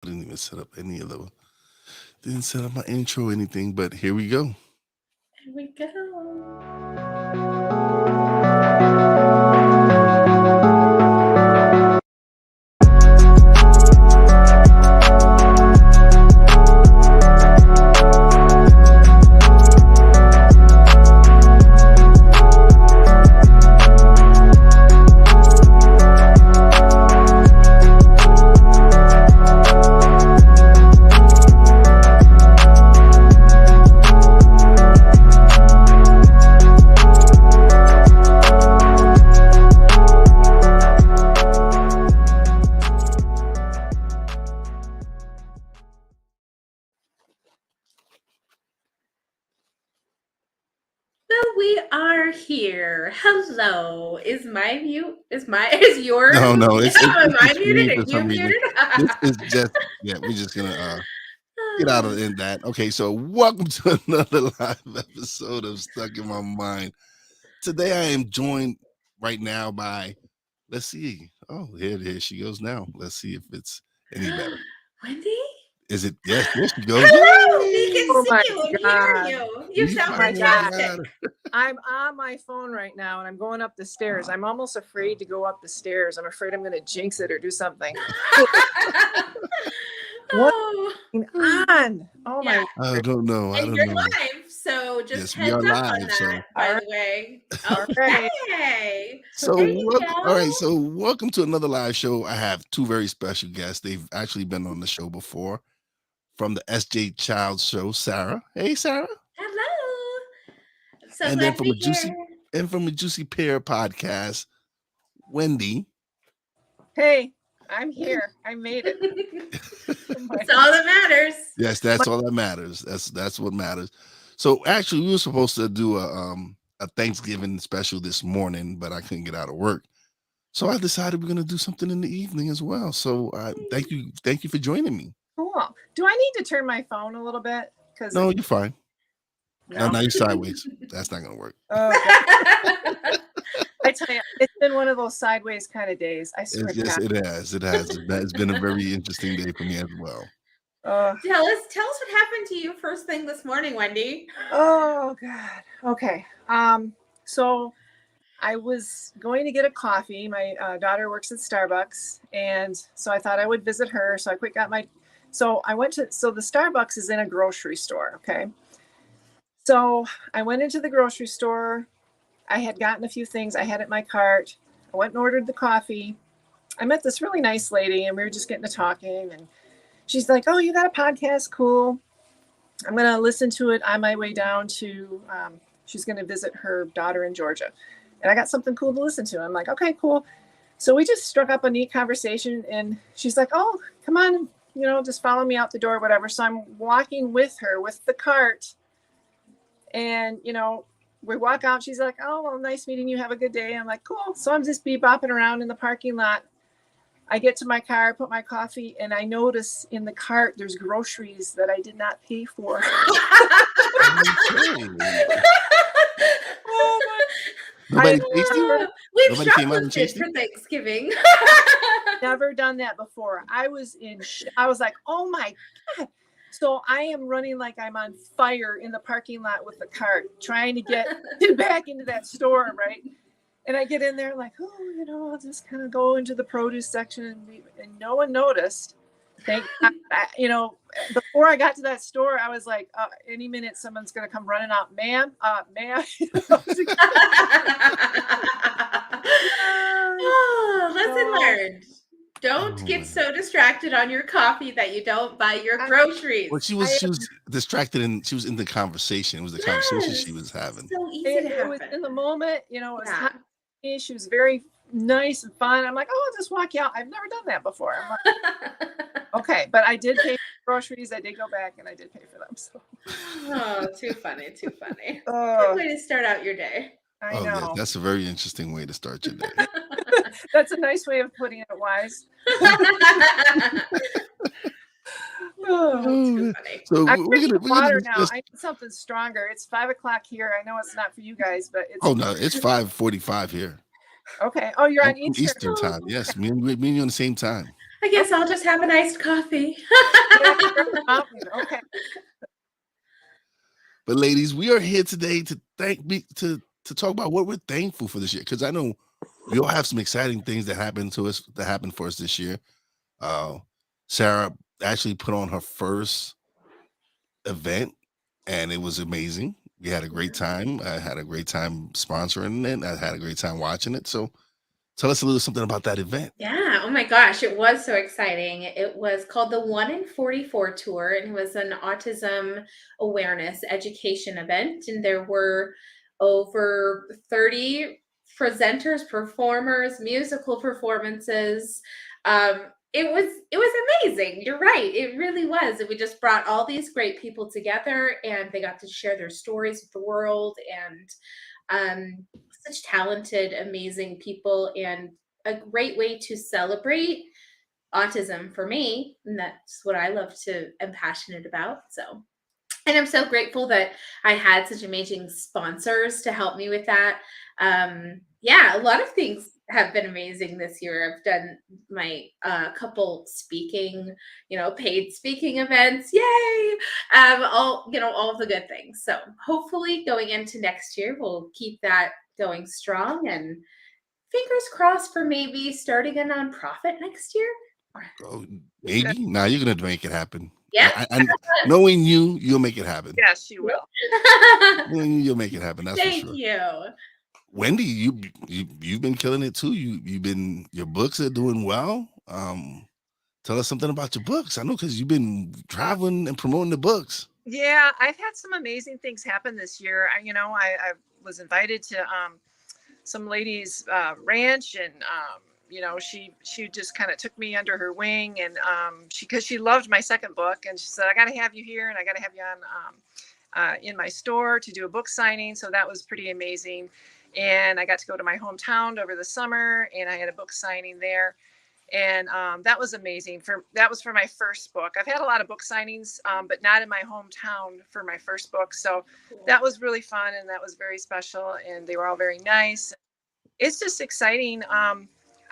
Didn't even set up any of the didn't set up my intro or anything, but here we go. Here we go. We are here. Hello. Is my mute? Is yours? No, Am I it's muted? me Are for you some reason. muted? This is just we're just gonna get out of in that. Okay, so welcome to another live episode of Stuck in My Mind. Today I am joined right now by let's see. Oh, here she goes now. Let's see if it's any better. Wendy? Is it? Yes, there she goes. Hello. We Yay! can Oh see my you and God. hear you. You We sound finally fantastic. got her. I'm on my phone right now and I'm going up the stairs. I'm almost afraid to go up the stairs. I'm afraid I'm going to jinx it or do something. Oh. On. Oh my. Yeah. I don't know. I And don't you're know. live, so just Yes, we are heads up on live. that, So by All the way. All right. Okay. So There you all right, go. so welcome to another live show. I have two very special guests. They've actually been on the show before from the SJ Child Show, Sara. Hey, Sara. Hello. So And then glad to from be a juicy here. Pear podcast, Wendy. Hey, I'm here. I made it. Oh my- That's all that matters. Yes, that's all that matters. That's what matters. So actually, we were supposed to do a Thanksgiving special this morning, but I couldn't get out of work. So I decided we're gonna do something in the evening as well. So thank you for joining me. Cool. Do I need to turn my phone a little bit? Because No, you're fine. No, no. now you're sideways. That's not gonna work. Oh, God. I tell you, it's been one of those sideways kind of days. I swear to Yes, God. it has. It has. It's been a very interesting day for me as well. Tell us what happened to you first thing this morning, Wendy. Oh God. Okay. So I was going to get a coffee. My daughter works at Starbucks, and so I thought I would visit her. So I quick got my. So I went to. So the Starbucks is in a grocery store. Okay. So I went into the grocery store. I had gotten a few things. I had it in my cart. I went and ordered the coffee. I met this really nice lady, and we were just getting to talking. And she's like, "Oh, you got a podcast? Cool. I'm going to listen to it on my way down to." She's going to visit her daughter in Georgia, and I got something cool to listen to. I'm like, "Okay, cool." So we just struck up a neat conversation, and she's like, "Oh, come on, just follow me out the door, whatever." So I'm walking with her with the cart, and we walk out. She's like, "Oh, well, nice meeting you. Have a good day." I'm like, "Cool." So I'm just bebopping around in the parking lot. I get to my car, put my coffee, and I notice in the cart there's groceries that I did not pay for. Okay. Oh my! Nobody chased you? We've Nobody came out and shoplifted chased you? for Thanksgiving. Never done that before. I was I was like, "Oh my God." So I am running like I'm on fire in the parking lot with the cart, trying to get back into that store, right? And I get in there like, I'll just kind of go into the produce section and no one noticed. Thank God. Before I got to that store, I was like, any minute someone's going to come running out, ma'am. Oh, lesson learned. Don't get so distracted on your coffee that you don't buy your groceries. Well, she was distracted and she was in the conversation. It was the conversation she was having. So easy to happen. It was in the moment, it was hot. She was very nice and fun. I'm like, "Oh, I'll just walk you out." I've never done that before. I'm like, okay, but I did pay for groceries. I did go back and I did pay for them. So. Oh, too funny. Good way to start out your day. I know. Yeah, that's a very interesting way to start your day. That's a nice way of putting it, Wise. Too funny. So I'm drinking water now. discuss... I need something stronger. It's 5 o'clock here. I know it's not for you guys, but it's. Oh no, it's 5:45 here. Okay. Oh, you're on Eastern time. Yes, me and you on the same time. I guess I'll just have an iced coffee. Okay. But ladies, we are here today to to talk about what we're thankful for this year. Because I know we all have some exciting things that happened for us this year. Uh, Sara actually put on her first event, and it was amazing. We had a great time. I had a great time sponsoring it. I had a great time watching it. So tell us a little something about that event. Yeah. Oh my gosh. It was so exciting. It was called the 1 in 44 Tour, and it was an autism awareness education event. And there were over 30 presenters, performers, musical performances. It was amazing. You're right. It really was. And we just brought all these great people together, and they got to share their stories with the world, and such talented, amazing people, and a great way to celebrate autism for me. And that's what I love to am passionate about. So, and I'm so grateful that I had such amazing sponsors to help me with that. Yeah, a lot of things have been amazing this year. I've done my couple speaking, paid speaking events. Yay! All of the good things. So hopefully going into next year, we'll keep that going strong, and fingers crossed for maybe starting a nonprofit next year. Oh, maybe. Nah, you're gonna make it happen. Yeah. Knowing you, you'll make it happen. Yes, you will. Knowing you, you'll make it happen. That's for Thank sure. you. Wendy, you've been killing it too. Your books are doing well. Tell us something about your books. I know because you've been traveling and promoting the books. Yeah, I've had some amazing things happen this year. I was invited to some lady's ranch, and she just kind of took me under her wing, and because she loved my second book, and she said, I got to have you here, and I got to have you on in my store to do a book signing. So that was pretty amazing. And I got to go to my hometown over the summer, and I had a book signing there. And that was amazing. That was for my first book. I've had a lot of book signings, but not in my hometown for my first book. So that was really fun, and that was very special. And they were all very nice. It's just exciting.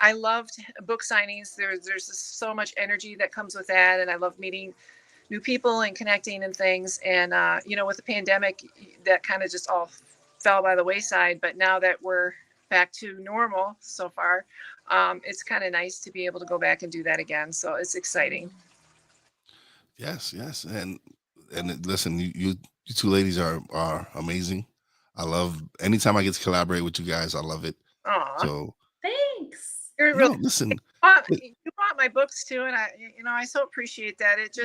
I loved book signings. There's just so much energy that comes with that, and I love meeting new people and connecting and things. And with the pandemic, that kind of just all fell by the wayside. But now that we're back to normal so far, it's kind of nice to be able to go back and do that again. So it's exciting. Yes, and listen, you two ladies are amazing. I love anytime I get to collaborate with you guys. I love it. Aw, So Thanks. you're no, really, listen. you bought my books too, and I so appreciate that. It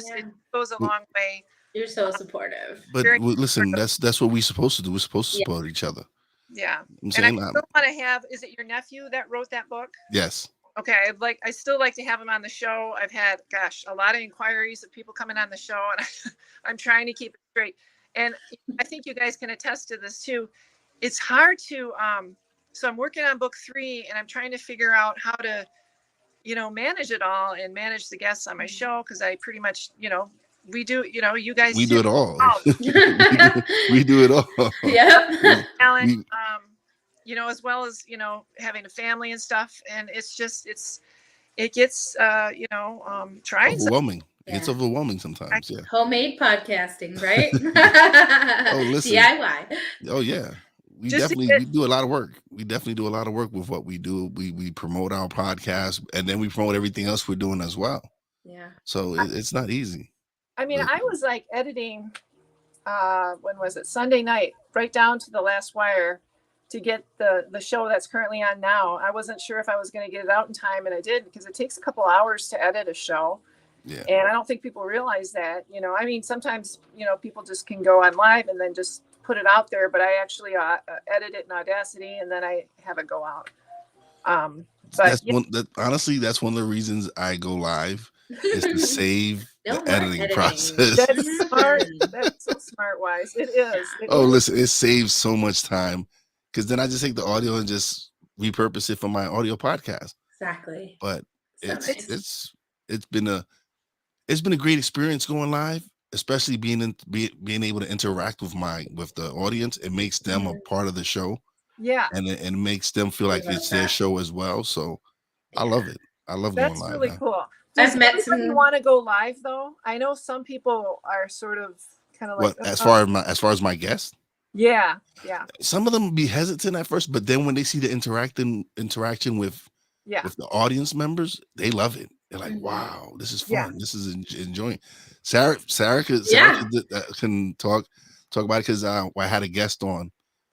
goes a long way. You're so supportive. But Very listen, that's what we're supposed to do. We're supposed to support each other. Yeah. I'm And I saying, still want to have. Is it your nephew that wrote that book? yes. Okay, I still like to have him on the show. I've had, a lot of inquiries of people coming on the show, and I'm trying to keep it straight. And I think you guys can attest to this too. It's hard to, so I'm working on book 3, and I'm trying to figure out how to, manage it all and manage the guests on my show. Cause I pretty much, we do, you guys We do it all. Oh. we do it all. Yep. Talent, as well as, having a family and stuff. And it's just, it gets, trying. Overwhelming. Yeah. It's overwhelming sometimes. Yeah. Homemade podcasting, right? Oh, listen. DIY. Oh yeah. We do a lot of work. We definitely do a lot of work with what we do. We promote our podcast, and then we promote everything else we're doing as well. Yeah. So it's not easy. I mean, I was like editing, when was it? Sunday night, right down to the last wire to get the show that's currently on now. I wasn't sure if I was going to get it out in time, and I did, because it takes a couple hours to edit a show. Yeah. And I don't think people realize that, I mean, sometimes, people just can go on live and then just put it out there, but I actually edit it in Audacity, and then I have it go out. But honestly, that's one of the reasons I go live, is to save the editing process. That's smart. That's so smart, Wise. It is. Listen, it saves so much time, because then I just take the audio and just repurpose it for my audio podcast. Exactly. But So it's been a great experience going live, especially being able to interact with the audience. It makes them a part of the show. Yeah. And it makes them feel like it's their show as well. So I love it. I love going live. That's really cool. Does I've met everybody some. want to go live though? I know some people are sort of kind of like What as far as my guests? yeah. Some of them be hesitant at first, but then when they see the interaction with Yeah. the audience members, they love it. They're like, Mhm. "Wow, this is Yeah. fun. This is enjoying." Sarah Yeah. can talk about it because I had a guest on.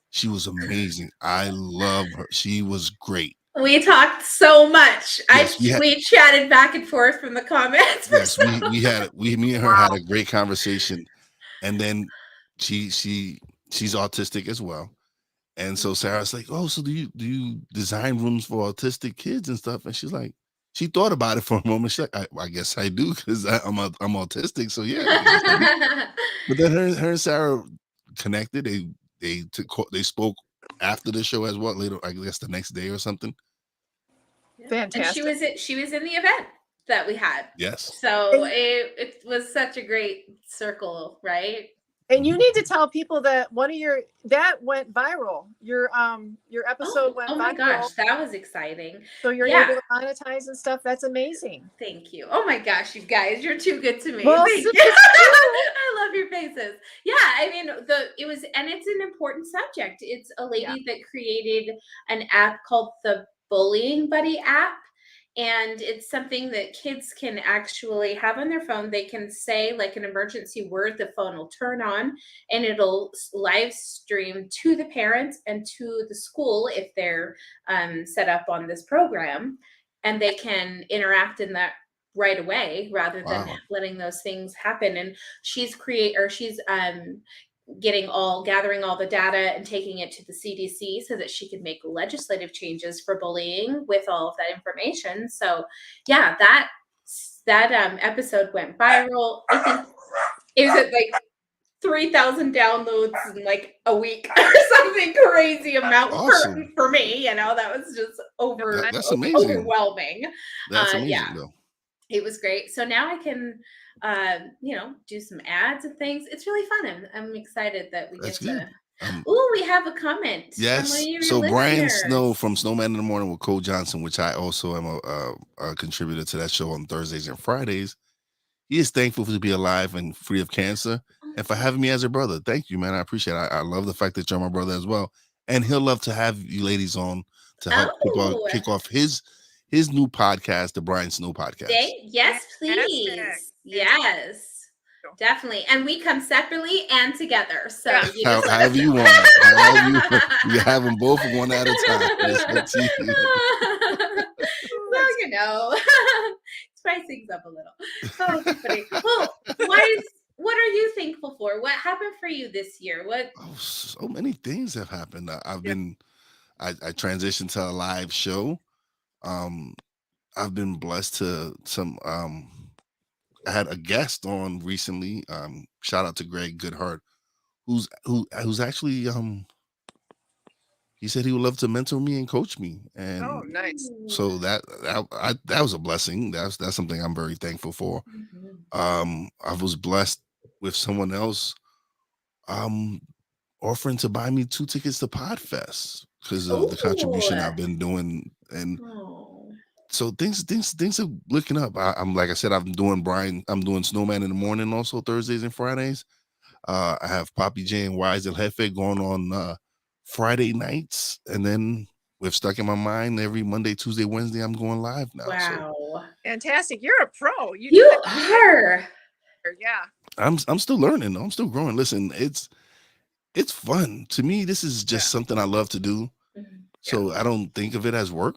She was amazing. I love her. She was great. We talked so much. Yes, We chatted back and forth from the comments. yes, me and her had a great conversation, and then she's autistic as well. And so Sarah's like, "Oh, so do you design rooms for autistic kids and stuff?" And she's like, she thought about it for a moment. She's like, I guess I do because I'm autistic. So yeah, I guess I do. But then her and Sarah connected. They spoke after the show as well. Later, I guess the next day or something. Fantastic. And she was in the event that we had. Yes. So it was such a great circle, right? And you need to tell people that that went viral. Your episode went viral. Oh my gosh, that was exciting. So you're able to monetize and stuff. That's amazing. Thank you. Oh my gosh, you guys, you're too good to me. Well, Thank you. I love your faces. Yeah, I mean it's an important subject. It's a lady that created an app called the Bullying Buddy app. And it's something that kids can actually have on their phone. They can say like an emergency word, the phone will turn on and it'll live stream to the parents and to the school if they're set up on this program. And they can interact in that right away rather than letting those things happen. And she's gathering all the data and taking it to the CDC so that she could make legislative changes for bullying with all of that information. So yeah, that episode went viral. I think it was at like 3,000 downloads in like a week or something crazy amount for me. That was just that's amazing. Overwhelming. That's amazing though. It was great. So now I can do some ads and things. It's really fun. I'm excited that we get to. We have a comment. Yes. So Brian Snow from Snowman in the Morning with Cole Johnson, which I also am a contributor to that show on Thursdays and Fridays. He is thankful to be alive and free of cancer and for having me as a brother. Thank you, man. I appreciate it. I love the fact that you're my brother as well. And he'll love to have you ladies on to help kick off his new podcast, the Brian Snow podcast. Yes, please. Yes. Definitely. And we come separately and together. So however you want. You have them both one at a time. Well, spice things up a little. Oh, funny. Well, what are you thankful for? What happened for you this year? So many things have happened. I transitioned to a live show. I've been blessed to some I had a guest on recently. Shout out to Greg Goodhart, who's actually he said he would love to mentor me and coach me. And nice. So that was a blessing. That's something I'm very thankful for. Mm-hmm. I was blessed with someone else offering to buy me 2 tickets to Podfest because of the contribution I've been doing. And so things are looking up. I'm like I said, I'm doing Snowman in the Morning also Thursdays and Fridays. I have Poppy J and Wise El Jefe going on Friday nights, and then with Stuck in My Mind every Monday, Tuesday, Wednesday. I'm going live now. Wow, so. Fantastic! You're a pro. You are. Yeah. I'm still learning. I'm still growing. Listen, it's fun to me. This is just something I love to do. Mm-hmm. So I don't think of it as work.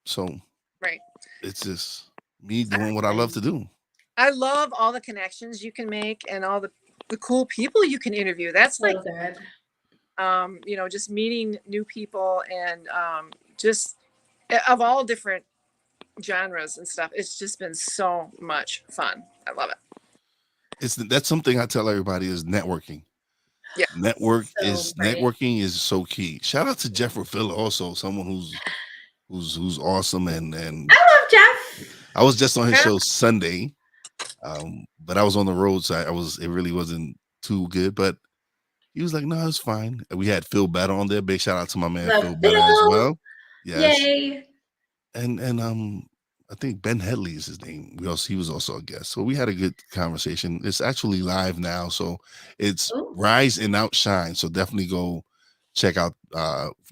So. Right. It's just me doing what I love to do. I love all the connections you can make and all the cool people you can interview. That's like good. Just meeting new people and just of all different genres and stuff. It's just been so much fun. I love it. That's something I tell everybody is networking. Yeah. Networking is so key. Shout out to Jeff Rafilla, also someone who's awesome and I love Jeff. I was just on his show Sunday, but I was on the road, so it really wasn't too good. But he was like, "No, it's fine." We had Phil Better on there. Big shout out to my man Phil Better as well. Yes. Yay! And I think Ben Headley is his name. He was also a guest. So we had a good conversation. It's actually live now. So it's Oh, Rise and Outshine. So definitely go check out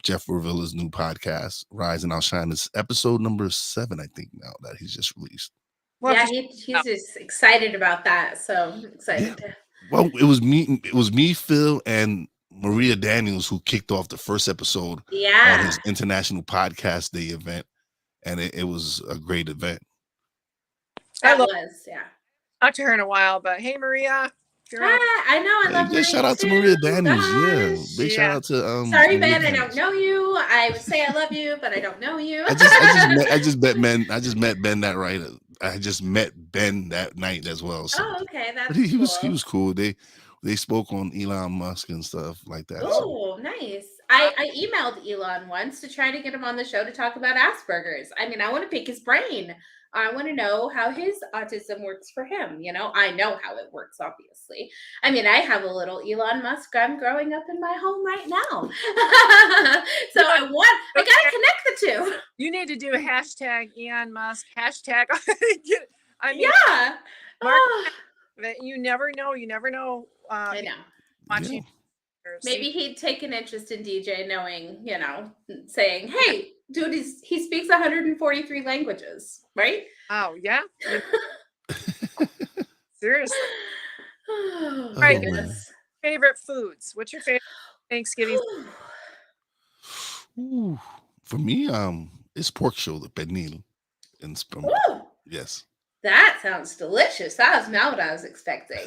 Jeff Ravilla's new podcast, Rise and Outshine. It's episode number 7, I think, now that he's just released. We'll have yeah, to he's just excited about that. So I'm Yeah. excited to. Well, it was me, Phil, and Maria Daniels who kicked off the first episode on Yeah, his International Podcast Day event. And it was a great event. that love was, yeah. talked to her in a while, but hey, Maria, if you're on, Hi, I know I Yeah, love big shout Maria out to Maria too. Daniels. Yeah, Gosh. big shout out to Sorry, Maria Ben, I don't Daniels. know you. I would say I love you, but I don't know you. I just met Ben that right. I just met Ben that night as well. So, Oh, okay, but that's he cool. was cool. They spoke on Elon Musk and stuff like that. So Oh, nice. I emailed Elon once to try to get him on the show to talk about Asperger's. I mean, I want to pick his brain. I want to know how his autism works for him. You know, I know how it works, obviously. I mean, I have a little Elon Musk. I'm growing up in my home right now. So I gotta connect the two. you need to do a hashtag Elon Musk hashtag. I mean, Yeah. Mark, Oh, you never know. You never know. I know. Watching. Maybe he'd take an interest in DJ, knowing, you know, saying, "Hey, dude, he speaks 143 languages, right?" Oh yeah. Seriously. Oh, Oh, Right. goodness. Favorite foods? What's your favorite Thanksgiving? Ooh, for me, it's pork shoulder, pernil, and Ooh, yes, that sounds delicious. That was not what I was expecting.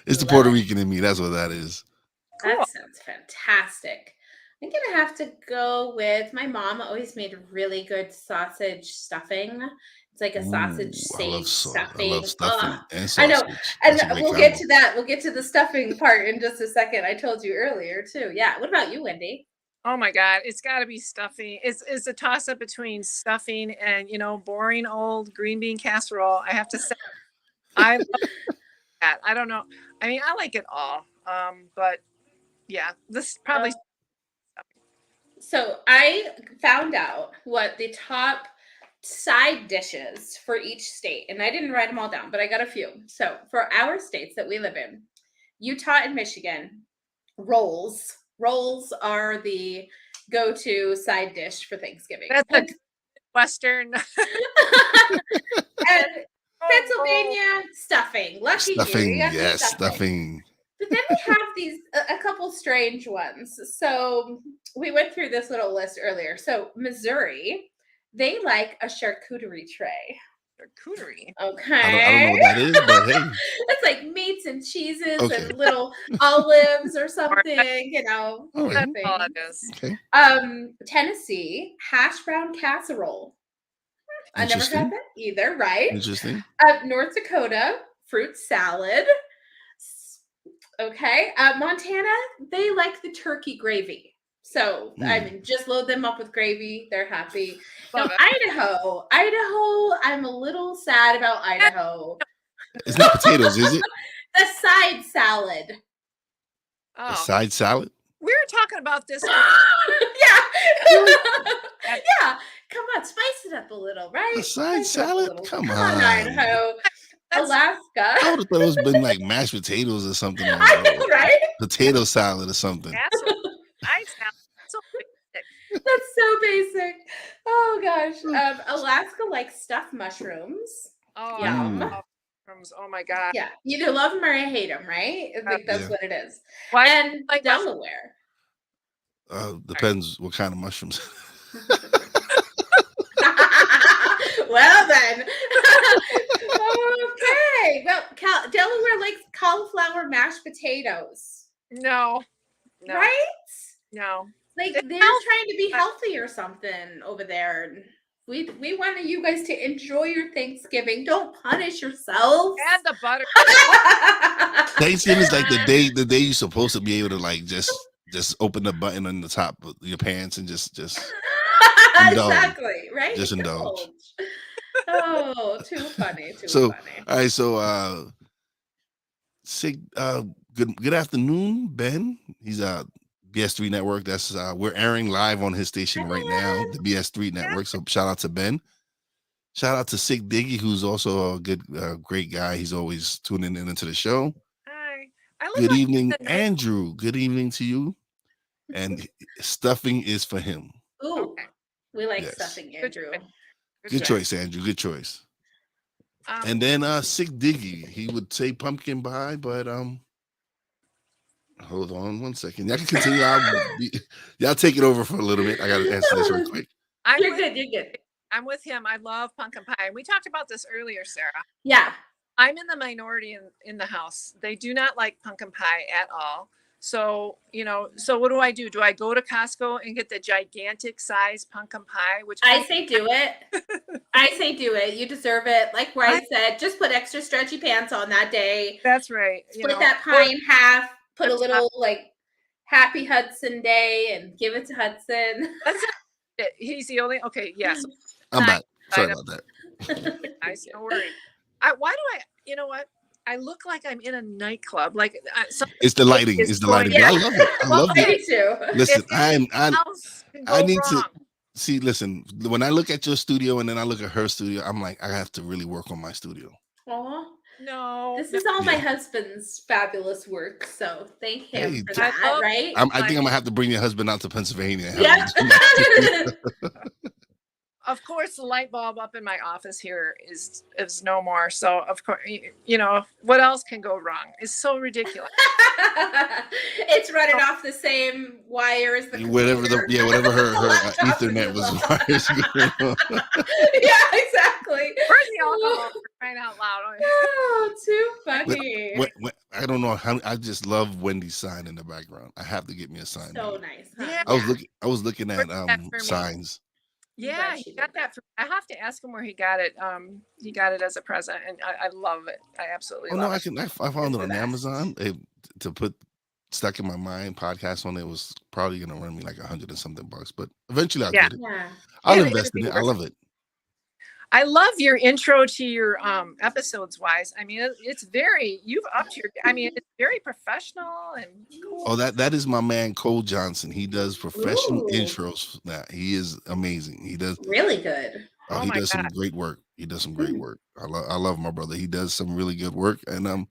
it's the Love Puerto it. Rican in me. That's what that is. Cool. That sounds fantastic. I'm gonna have to go with my mom. Always made really good sausage stuffing. It's like a sausage Ooh, sage I stuffing. love stuffing Ugh, and I know, sausage. and That's a great we'll get combo. to that. We'll get to the stuffing part in just a second. I told you earlier too. Yeah. What about you, Wendy? Oh my God, it's got to be stuffing. It's a toss up between stuffing and boring old green bean casserole. I have to say, I love that. I don't know. I mean, I like it all. But yeah, this probably. So I found out what the top side dishes for each state, and I didn't write them all down, but I got a few. So for our states that we live in, Utah and Michigan, rolls. Rolls are the go-to side dish for Thanksgiving. That's a Western. And Oh, Pennsylvania, stuffing. Lucky you, Stuffing, you got the yes, stuffing. stuffing. But then we have these a couple strange ones. So we went through this little list earlier. So Missouri, they like a charcuterie tray. charcuterie. Okay. I don't know what that is, but hey, It's like meats and cheeses okay, and little olives or something, you know. all right, That's Thing. all it is. okay, Tennessee, hash brown casserole. I never had interesting, that either, right? interesting. North Dakota, fruit salad. Okay. Montana, they like the turkey gravy. So, I Mm. mean, just load them up with gravy. They're happy. Now, Love it. Idaho, I'm a little sad about Idaho. It's not potatoes, is it? The side salad. A Oh, side salad? we were talking about this. Yeah. Yeah. Come on, spice it up a little, right? A side Spice it up a salad? little. Come Come on, on. Idaho. That's- I Alaska. would have thought it was been like mashed potatoes or something, or I know, right? potato salad or something. casserole. I sound so basic. That's so basic. Oh gosh. Alaska likes stuffed mushrooms. Oh, Yum. I love mushrooms. Oh my God. Yeah, you either love them or I hate them, right? I think that's Yeah. what it is. Why? And like mushrooms? Delaware. Depends what kind of mushrooms. Well then. Okay. Well, Delaware likes cauliflower mashed potatoes, No. No. right? No. Like It's they're healthy. trying to be healthy or something over there. And we want you guys to enjoy your Thanksgiving. Don't punish yourselves. Add the butter. Thanksgiving is like the day you're supposed to be able to like just open the button on the top of your pants and just indulge. Exactly, right? Just indulge. Oh, too funny. Too So, funny. all right, so good afternoon, Ben. He's BS3 Network. That's we're airing live on his station right now, the BS3 Network. So shout out to Ben. Shout out to Sick Diggy, who's also a good, great guy. He's always tuning in into the show. Hi. I look Good like evening, the night. Andrew. Good evening to you. And stuffing is for him. Ooh, Okay. we like Yes. stuffing, Andrew. Good choice, Andrew. Good choice. And then Sick Diggy, he would say pumpkin pie, but hold on one second. Y'all can continue. Y'all take it over for a little bit. I gotta answer this real quick. You're good. I'm with him. I love pumpkin pie. We talked about this earlier, Sarah. Yeah. I'm in the minority in the house. They do not like pumpkin pie at all. So, so what do? Do I go to Costco and get the gigantic size pumpkin pie? Which I say do it. I say do it. You deserve it. Like Bryce said, just put extra stretchy pants on that day. That's right. Split that pie in half. Put a little Happy Hudson Day and give it to Hudson. That's it. He's the only. Okay. Yes. I'm back. Sorry about that. Nice. No worry. Why do I? You know what? I look like I'm in a nightclub. Like it's the lighting. It's the lighting. Yeah. I love it. I love it. too. Listen, I need wrong. to see. Listen, when I look at your studio and then I look at her studio, I'm like, I have to really work on my studio. Aw. No. This is all my husband's fabulous work, so thank him for that, right? I think I'm gonna have to bring your husband out to Pennsylvania. And Yeah. Of course, the light bulb up in my office here is no more. So of course, what else can go wrong? It's so ridiculous. It's running off the same wire as the whatever computer. whatever her Ethernet was. Yeah, exactly. Where's the alcohol? For crying out loud. Oh, too funny. I don't know how. I just love Wendy's sign in the background. I have to get me a sign. So nice. Huh? Yeah. I was looking at signs. Yeah, he got that. I have to ask him where he got it. He got it as a present, and I love it. I absolutely love it. I found it on Amazon. To put Stuck in My Mind podcast on it was probably gonna run me like $100 and something, but eventually I'll get it. Yeah. I'll invest in it. I love it. I love your intro to your episodes, wise. I mean, it's you've upped your. I mean, it's very professional and cool. Oh, that is my man Cole Johnson. He does professional intros. Now he is amazing. He does really good. He does some great work. He does some great work. I love my brother. He does some really good work. And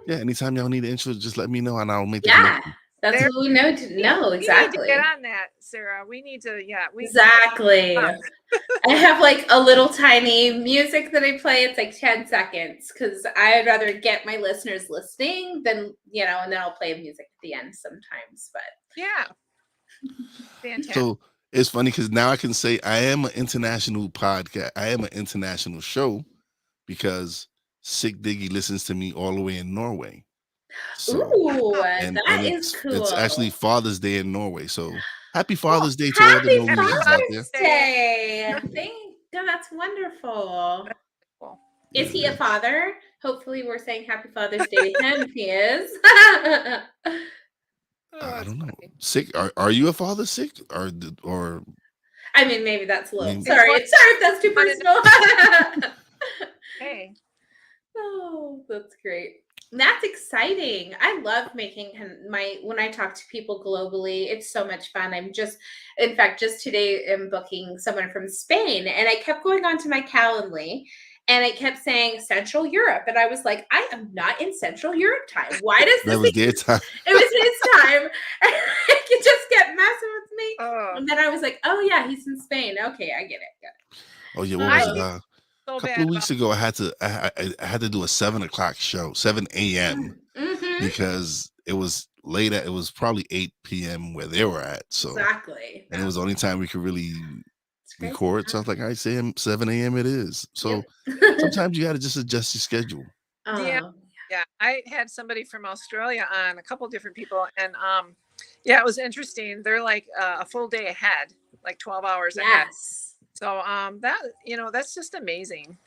yeah, anytime y'all need an intro, just let me know and I'll make it. Yeah. That's what we know to know. Exactly. We need to get on that, Sarah. We need to, exactly. I have like a little tiny music that I play. It's like 10 seconds because I'd rather get my listeners listening than, and then I'll play music at the end sometimes. But yeah. Fantastic. So it's funny because now I can say I am an international podcast. I am an international show because Sick Diggy listens to me all the way in Norway. So, that is cool. It's actually Father's Day in Norway. So happy Father's Day to all the Norwegians out there. Day. That's wonderful. Is he a father? Hopefully we're saying happy Father's Day to him if he is. I don't know. Sick? Are you a father, Sick? Or I mean, maybe that's a little. Sorry if that's too personal. Hey. Oh, that's great. That's exciting. I love making when I talk to people globally, it's so much fun. In fact, just today I'm booking someone from Spain and I kept going on to my Calendly and it kept saying Central Europe. And I was like, I am not in Central Europe time. Why does this? That was their time. It was his time. And it just kept messing with me. And then I was like, oh yeah, he's in Spain. Okay, I get it. Oh yeah, what was it? A couple of weeks ago, I had to do a 7 o'clock show, 7 a.m. because it was late. It was probably 8 p.m. where they were at. So exactly, and it was the only time we could really record. So I was like, I say 7 a.m. it is. So sometimes you got to just adjust your schedule. Yeah. I had somebody from Australia on, a couple different people, and it was interesting. They're like a full day ahead, like 12 hours ahead. So that's just amazing.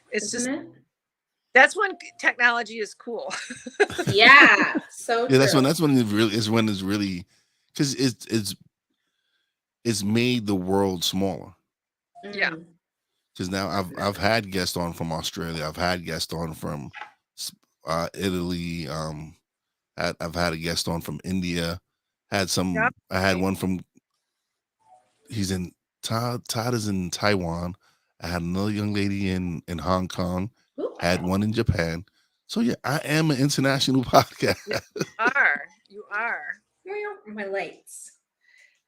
That's when technology is cool. Yeah. So yeah, that's when it's really because it's made the world smaller. Yeah. Because now I've had guests on from Australia. I've had guests on from Italy. I've had a guest on from India. Had some. Yep. I had one from. He's in Todd. Todd is in Taiwan. I had another young lady in Hong Kong. Ooh, Had one in Japan. So yeah, I am an international podcast. You are. my lights.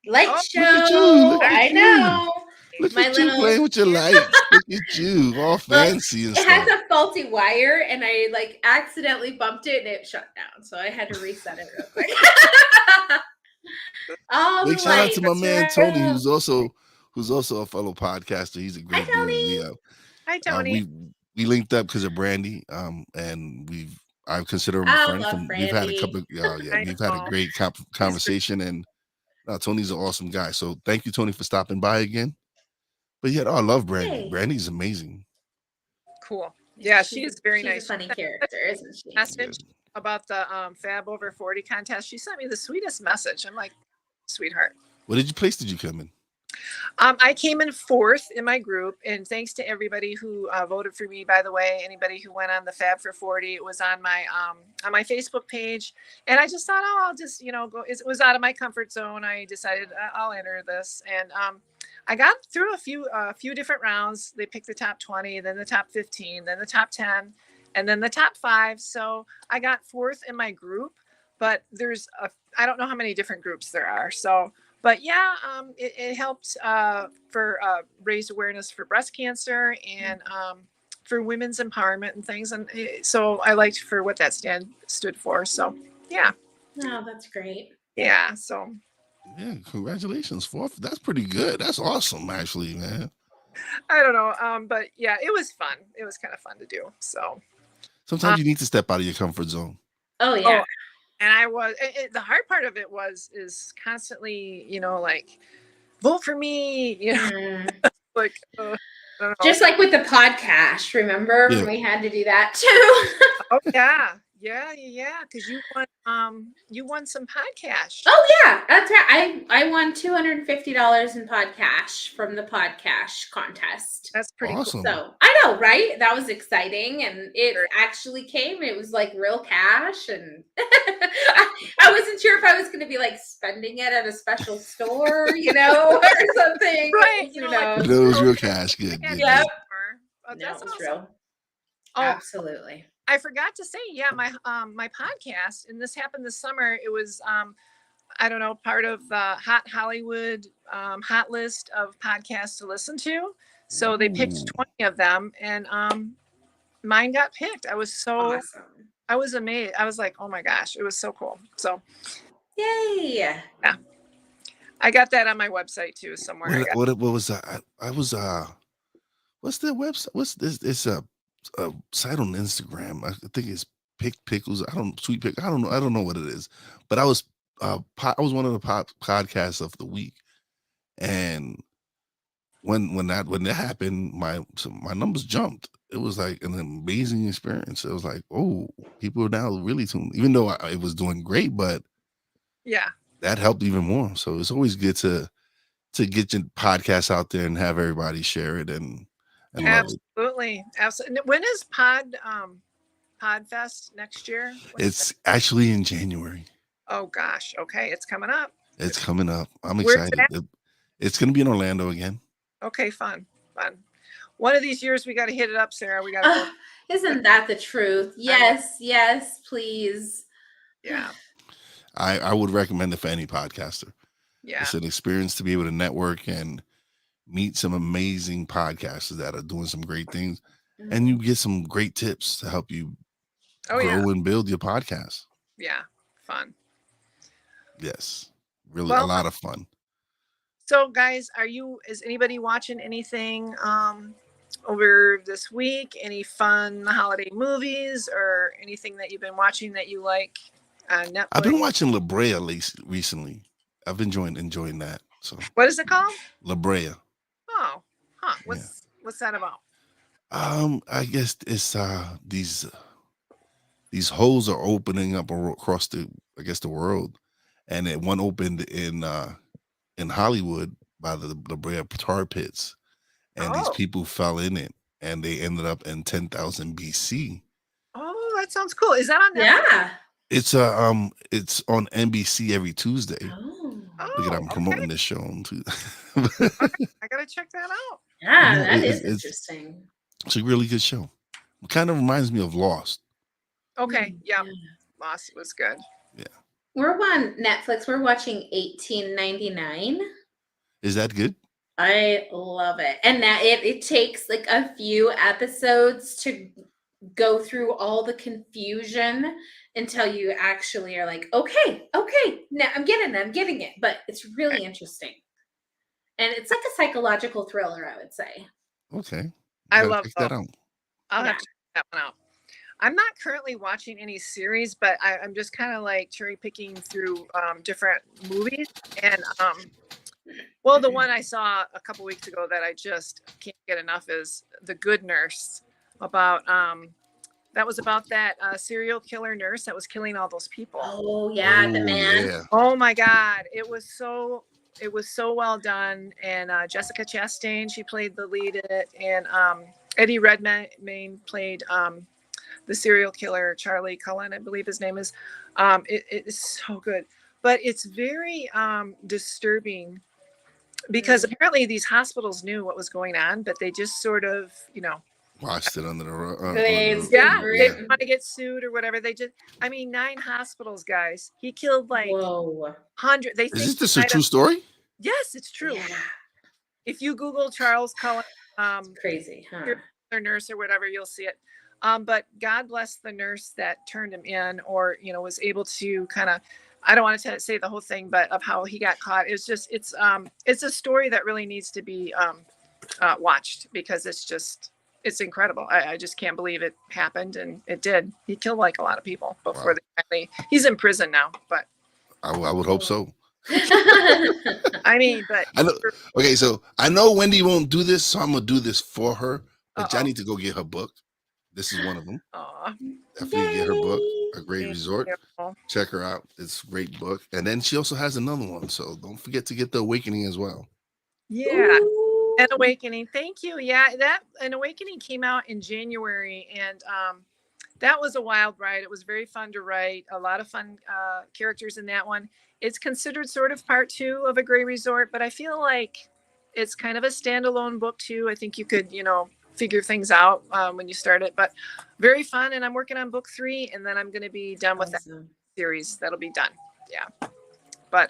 Light Oh, show. Look at you! Look I at you! know. Look My at you little playing with your lights. Look at you, all well, fancy and it has stuff. a faulty wire, and I like accidentally bumped it, and it shut down. So I had to reset it real quick. All Big the shout out to my lights. man Tony, Right. who's also a fellow podcaster. He's a Hi, great dude. Tony. hi, Tony. We linked up because of Brandy, and I consider him a I friend. love We've had a couple. Brandy. I We've had a know. great He's great. conversation, and Tony's an awesome guy. So thank you, Tony, for stopping by again. But yeah, I love Brandy. Hey. Brandy's amazing. Cool. Yeah, she is very She's nice. a funny character, isn't she? Message about the Fab Over 40 contest. She sent me the sweetest message. I'm like, sweetheart. What place did you come in? I came in 4th in my group, and thanks to everybody who voted for me. By the way, anybody who went on the Fab for 40, it was on my Facebook page, and I just thought, I'll just go. It was out of my comfort zone. I decided I'll enter this, and I got through a few different rounds. They picked the top 20, then the top 15, then the top 10, and then the top 5. So I got 4th in my group, but I don't know how many different groups there are. So. But yeah, it helped for raise awareness for breast cancer and for women's empowerment and things. And so I liked for what that stood for. So yeah. Oh, that's great. Yeah. So. Yeah, congratulations, 4th. That's pretty good. That's awesome, actually, man. I don't know. But yeah, it was fun. It was kind of fun to do. So. Sometimes you need to step out of your comfort zone. Oh yeah. And I was, the hard part of it is constantly, like, vote for me, like, I don't know. Just like with the podcast, remember when we had to do that too? Oh yeah. Because you won some podcast. Oh yeah, that's right. I won $250 in podcast from the podcast contest. That's pretty awesome. Cool. So I know, right? That was exciting, and it actually came. It was like real cash, and I wasn't sure if I was going to be like spending it at a special store, or something. Right. But it was real cash. Good. Yeah. Oh, That was awesome. real. Oh, absolutely. I forgot to say, my podcast, and this happened this summer. It was I don't know, part of the Hot Hollywood hot list of podcasts to listen to. So they picked 20 of them, and mine got picked. I was so awesome. I was amazed. I was like, oh my gosh, it was so cool. So yay. Yeah. I got that on my website too somewhere. What was that? I was what's their website? What's this? It's a site on Instagram. I think it's Pickles. Sweet Pick. I don't know. I don't know what it is. But I was one of the podcasts of the week, and when that happened, my numbers jumped. It was like an amazing experience. It was like, oh, people are now really tuned. Even though it was doing great, but yeah, that helped even more. So it's always good to get your podcast out there and have everybody share it and absolutely. When is Podfest next year? It's actually in January. Oh gosh. Okay, it's coming up. It's coming up. I'm excited. It's going to be in Orlando again. Okay, fun. One of these years we got to hit it up, Sarah. We got to. Isn't that the truth? Yes, please. Yeah. I would recommend it for any podcaster. Yeah. It's an experience to be able to network and meet some amazing podcasters that are doing some great things, and you get some great tips to help you grow and build your podcast. Yeah, fun. Yes, really a lot of fun. So, guys, is anybody watching anything over this week? Any fun holiday movies or anything that you've been watching that you like on Netflix? I've been watching La Brea recently. I've been enjoying that. So, what is it called? La Brea. Oh, huh. What's that about? I guess it's these holes are opening up across the world, and one opened in Hollywood by the Brea tar pits, and these people fell in it, and they ended up in 10,000 BC. Oh, that sounds cool. Is that on Netflix? Yeah. It's on NBC every Tuesday. Oh, Look at Oh, I'm okay. promoting this show on Tuesday. I gotta check that out. yeah, Yeah, that is it's interesting. a really good show. It kind of reminds me of Lost. Okay, yeah, Yeah. Lost was good. Yeah, We're on Netflix. We're watching 1899. is that good? I love it. And that it takes like a few episodes to go through all the confusion until you actually are like, okay, now I'm getting it. But it's really interesting. And it's like a psychological thriller, I would say. Okay, I gotta love check those. that out. I'll have Yeah. to check that one out. I'm not currently watching any series, but I'm just kind of like cherry picking through different movies. And well, the one I saw a couple weeks ago that I just can't get enough is The Good Nurse. About that was about that serial killer nurse that was killing all those people. Oh yeah, the Oh man. yeah, Oh my God, it was so well done. And Jessica Chastain, she played the lead in it, and Eddie Redmayne played the serial killer Charlie Cullen, I believe his name is. It is so good, but it's very disturbing because apparently these hospitals knew what was going on, but they just sort of, watched it under the Glazed yeah, over they it. didn't want to get sued or whatever. They just, I mean, 9 hospitals, guys. He killed like Whoa. 100. They Is think this he a might true have. story? Yes, it's true. Yeah. If you Google Charles Cullen, Crazy, huh? or nurse or whatever, you'll see it. But God bless the nurse that turned him in, or was able to kind of. I don't want to say the whole thing, but of how he got caught. It's a story that really needs to be watched because it's incredible. I just can't believe it happened, and it did. He killed like a lot of people before Wow. they finally. He's in prison now, but I would hope so. I mean, but I know. Okay, so I know Wendy won't do this, so I'm gonna do this for her. But I uh-oh. need to go get her book. This is one of them. Aw, Definitely get her book, A Great thank Resort. you. Check her out. It's a great book. And then she also has another one. So don't forget to get The Awakening as well. Yeah. Ooh. An Awakening. Thank you. Yeah, that An Awakening came out in January, and that was a wild ride. It was very fun to write. A lot of fun characters in that one. It's considered sort of part 2 of A Great Resort, but I feel like it's kind of a standalone book too. I think you could, figure things out when you start it, but very fun. And I'm working on book 3, and then I'm going to be done with that Awesome. series. That'll be done. Yeah. But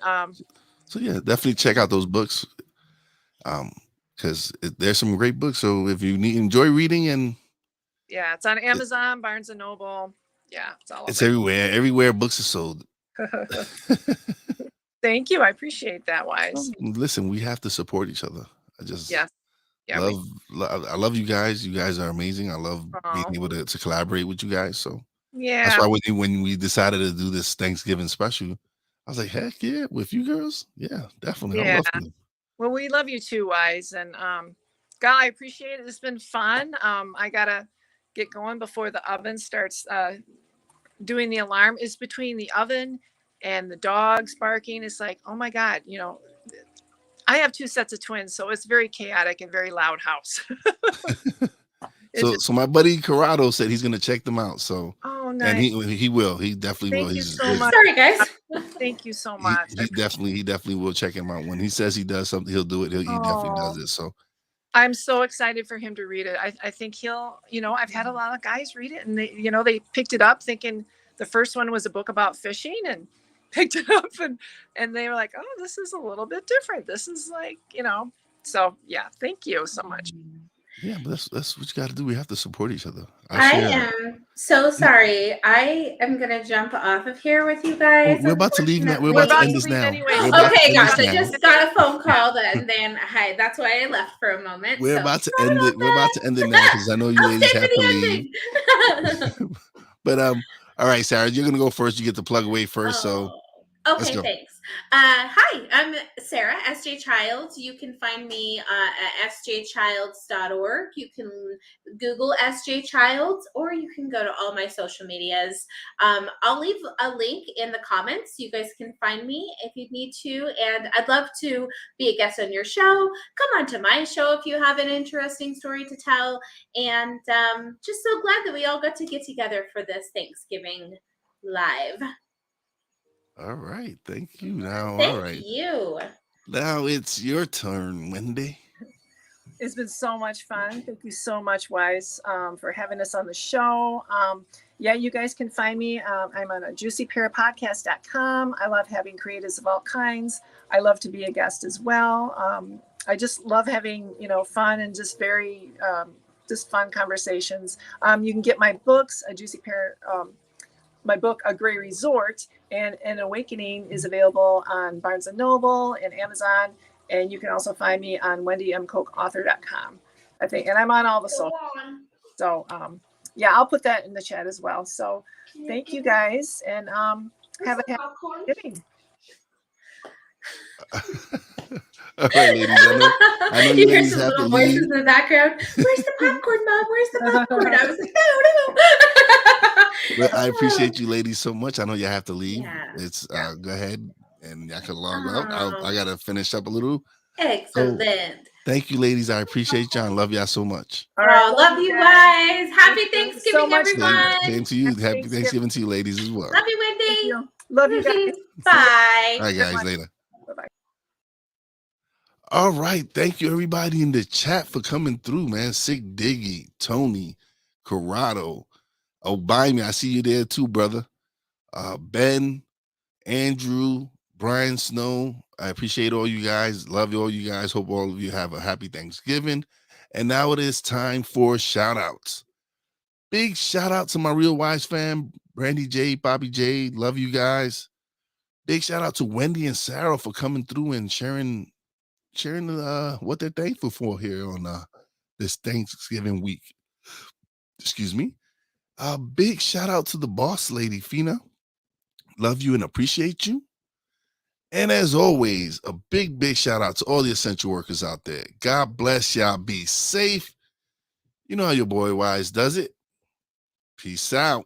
So yeah, definitely check out those books. Because there's some great books. So if you enjoy reading, and yeah, it's on Amazon, Barnes and Noble. Yeah, it's all it's over. everywhere books are sold. Thank you. I appreciate that, Wise. Listen, we have to support each other. I just Yes. Yeah. I love you guys. You guys are amazing. I love being able to collaborate with you guys. So that's why when we decided to do this Thanksgiving special, I was like, heck yeah, with you girls. Yeah, definitely. I Yeah. love you. Well, we love you too, Wise. And God, I appreciate it. It's been fun. I gotta get going before the oven starts doing the alarm. It's between the oven and the dogs barking. It's like, oh my God, I have 2 sets of twins, so it's very chaotic and very loud house. So my buddy Corrado said he's gonna check them out. So oh, and nice. he will. He definitely will. Thank you He's so much. Sorry, guys. Thank you so much. he definitely will check him out. When he says he does something, he'll do it. He definitely does it. So I'm so excited for him to read it. I think he'll, I've had a lot of guys read it, and they picked it up thinking the first one was a book about fishing, and picked it up and they were like, oh, this is a little bit different. This is like, so yeah, thank you so much. yeah, but that's what you got to do. We have to support each other. I am so sorry. I am gonna jump off of here with you guys. We're about to leave now. We're We're about to about end to this leave now. anyway. We're about to Okay, end guys, this I now. just got a phone call and then that's why I left for a moment. We're so about to sorry end about it. We're about to end it now because I know you I'll ladies stay have for to the leave. ending. But all right, Sarah, you're gonna go first. You get to plug away first. So let's Okay, go. thanks. Hi, I'm Sara, SJ Childs. You can find me at sjchilds.org. You can Google SJ Childs, or you can go to all my social medias. I'll leave a link in the comments. You guys can find me if you need to. And I'd love to be a guest on your show. Come on to my show if you have an interesting story to tell. And just so glad that we all got to get together for this Thanksgiving live. All right. Thank you. Now, all Thank right. you. Now it's your turn, Wendy. It's been so much fun. Thank you so much, Wise, for having us on the show. Yeah, you guys can find me. I'm on juicyparapodcast.com. I love having creatives of all kinds. I love to be a guest as well. I just love having, fun and just very, just fun conversations. You can get my books, my book, A Gray Resort, and An Awakening is available on Barnes & Noble and Amazon. And you can also find me on wendymcokeauthor.com, I think. And I'm on all the social. So, yeah, I'll put that in the chat as well. So thank you guys, and have a happy Thanksgiving. All right, ladies. I know you hear ladies some have to little voices leave. in the background. Where's the popcorn, Mom? Where's the popcorn? I was like, no. But I appreciate you ladies so much. I know you have to leave. Yeah. It's go ahead and y'all can log out. Oh. I gotta finish up a little. Excellent. So, thank you, ladies. I appreciate y'all and love y'all so much. All right, love you guys. Happy Thanksgiving, so much, everyone. Same to you. Happy Thanksgiving to you, ladies, as well. Love you, Wendy. Thank you. Love you guys. Bye. All right, guys. Later. Bye-bye. All right. Thank you, everybody in the chat, for coming through, man. Sick Diggy, Tony, Corrado, Obama. I see you there too, brother. Ben, Andrew, Brian Snow. I appreciate all you guys. Love all you guys. Hope all of you have a happy Thanksgiving. And now it is time for shout outs. Big shout out to my Real Wise fam, Brandy J, Bobby J. Love you guys. Big shout out to Wendy and Sara for coming through and sharing what they're thankful for here on this Thanksgiving week. Excuse me. Big shout out to the boss lady, Fina. Love you and appreciate you. And as always, a big shout out to all the essential workers out there. God bless y'all. Be safe. You know how your boy Wise does it. Peace out.